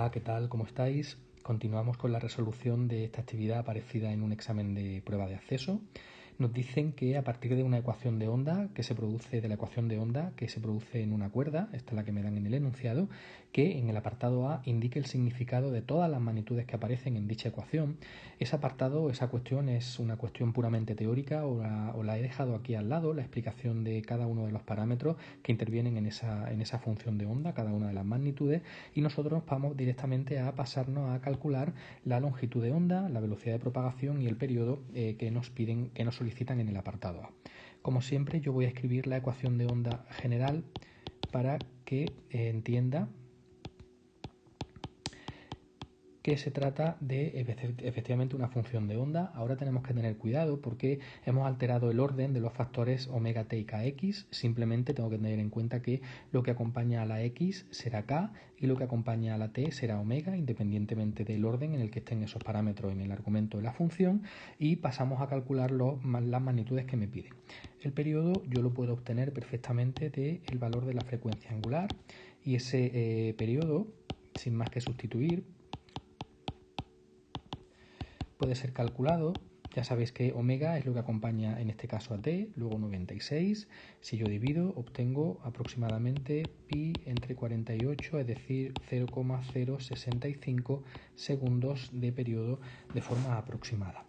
Hola, ¿qué tal? ¿Cómo estáis? Continuamos con la resolución de esta actividad aparecida en un examen de prueba de acceso. Nos dicen que a partir de una ecuación de onda que se produce en una cuerda, esta es la que me dan en el enunciado, que en el apartado A indique el significado de todas las magnitudes que aparecen en dicha ecuación. Ese apartado, esa cuestión es una cuestión puramente teórica o la he dejado aquí al lado, la explicación de cada uno de los parámetros que intervienen en esa función de onda, cada una de las magnitudes, y nosotros vamos directamente a pasarnos a calcular la longitud de onda, la velocidad de propagación y el periodo que nos solicitan en el apartado A. Como siempre, yo voy a escribir la ecuación de onda general para que entienda que se trata de efectivamente una función de onda. Ahora tenemos que tener cuidado porque hemos alterado el orden de los factores omega t y kx. Simplemente tengo que tener en cuenta que lo que acompaña a la x será k y lo que acompaña a la t será omega, independientemente del orden en el que estén esos parámetros en el argumento de la función, y pasamos a calcular las magnitudes que me piden. El periodo yo lo puedo obtener perfectamente del valor de la frecuencia angular, y ese periodo, sin más que sustituir, puede ser calculado. Ya sabéis que omega es lo que acompaña en este caso a t, luego 96. Si yo divido, obtengo aproximadamente pi entre 48, es decir, 0,065 segundos de periodo de forma aproximada.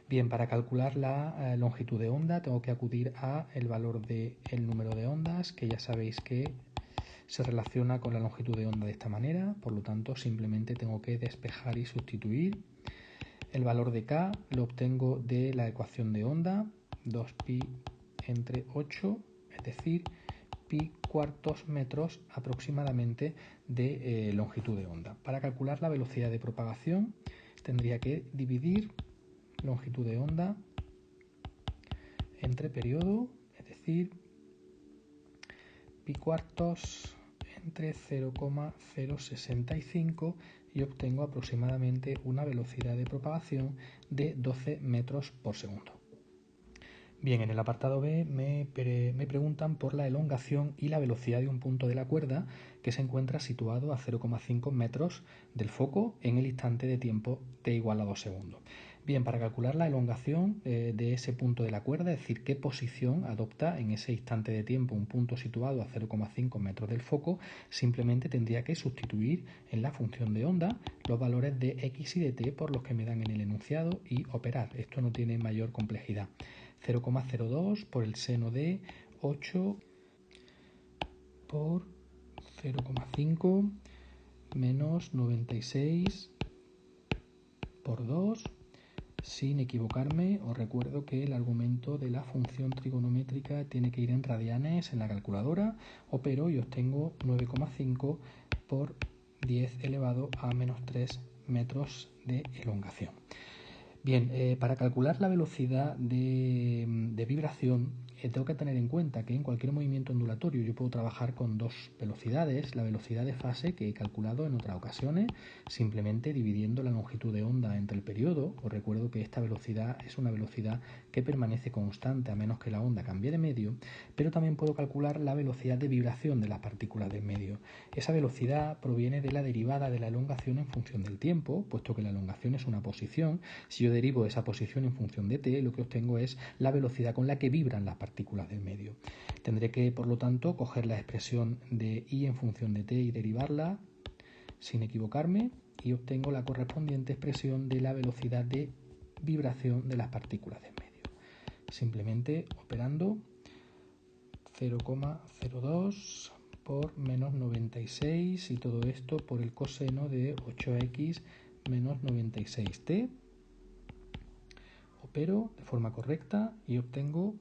Bien, para calcular la longitud de onda tengo que acudir a el valor del número de ondas, que ya sabéis que se relaciona con la longitud de onda de esta manera. Por lo tanto, simplemente tengo que despejar y sustituir. El valor de k lo obtengo de la ecuación de onda, 2pi entre 8, es decir, pi cuartos metros aproximadamente de longitud de onda. Para calcular la velocidad de propagación tendría que dividir longitud de onda entre periodo, es decir, pi cuartos entre 0,065, y obtengo aproximadamente una velocidad de propagación de 12 metros por segundo. Bien, en el apartado B me preguntan por la elongación y la velocidad de un punto de la cuerda que se encuentra situado a 0,5 metros del foco en el instante de tiempo t igual a 2 segundos. Bien, para calcular la elongación de ese punto de la cuerda, es decir, qué posición adopta en ese instante de tiempo un punto situado a 0,5 metros del foco, simplemente tendría que sustituir en la función de onda los valores de x y de t por los que me dan en el enunciado y operar. Esto no tiene mayor complejidad. 0,02 por el seno de 8 por 0,5 menos 96 por 2. Sin equivocarme, os recuerdo que el argumento de la función trigonométrica tiene que ir en radianes en la calculadora. Opero y obtengo 9,5 por 10 elevado a menos 3 metros de elongación. Bien, para calcular la velocidad de vibración tengo que tener en cuenta que en cualquier movimiento ondulatorio yo puedo trabajar con dos velocidades. La velocidad de fase, que he calculado en otras ocasiones, simplemente dividiendo la longitud de onda entre el periodo. Os recuerdo que esta velocidad es una velocidad que permanece constante a menos que la onda cambie de medio, pero también puedo calcular la velocidad de vibración de las partículas del medio. Esa velocidad proviene de la derivada de la elongación en función del tiempo, puesto que la elongación es una posición. Si yo derivo esa posición en función de t, lo que obtengo es la velocidad con la que vibran las partículas del medio. Tendré que, por lo tanto, coger la expresión de i en función de t y derivarla sin equivocarme, y obtengo la correspondiente expresión de la velocidad de vibración de las partículas del medio. Simplemente operando 0,02 por menos 96 y todo esto por el coseno de 8x menos 96t. Opero de forma correcta y obtengo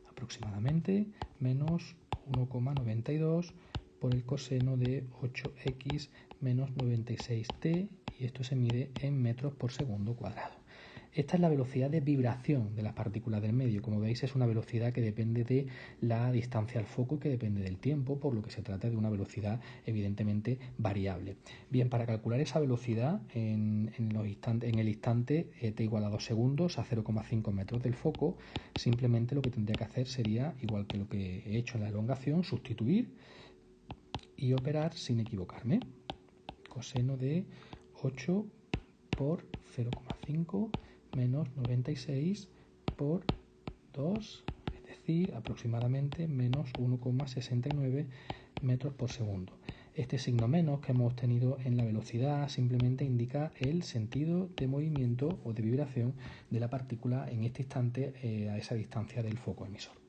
aproximadamente menos 1,92 por el coseno de 8x menos 96t, y esto se mide en metros por segundo cuadrado. Esta es la velocidad de vibración de las partículas del medio. Como veis, es una velocidad que depende de la distancia al foco y que depende del tiempo, por lo que se trata de una velocidad evidentemente variable. Bien, para calcular esa velocidad en el instante t igual a 2 segundos a 0,5 metros del foco, simplemente lo que tendría que hacer sería, igual que lo que he hecho en la elongación, sustituir y operar sin equivocarme. coseno de 8 por 0,5 menos 96 por 2, es decir, aproximadamente menos 1,69 metros por segundo. Este signo menos que hemos obtenido en la velocidad simplemente indica el sentido de movimiento o de vibración de la partícula en este instante a esa distancia del foco emisor.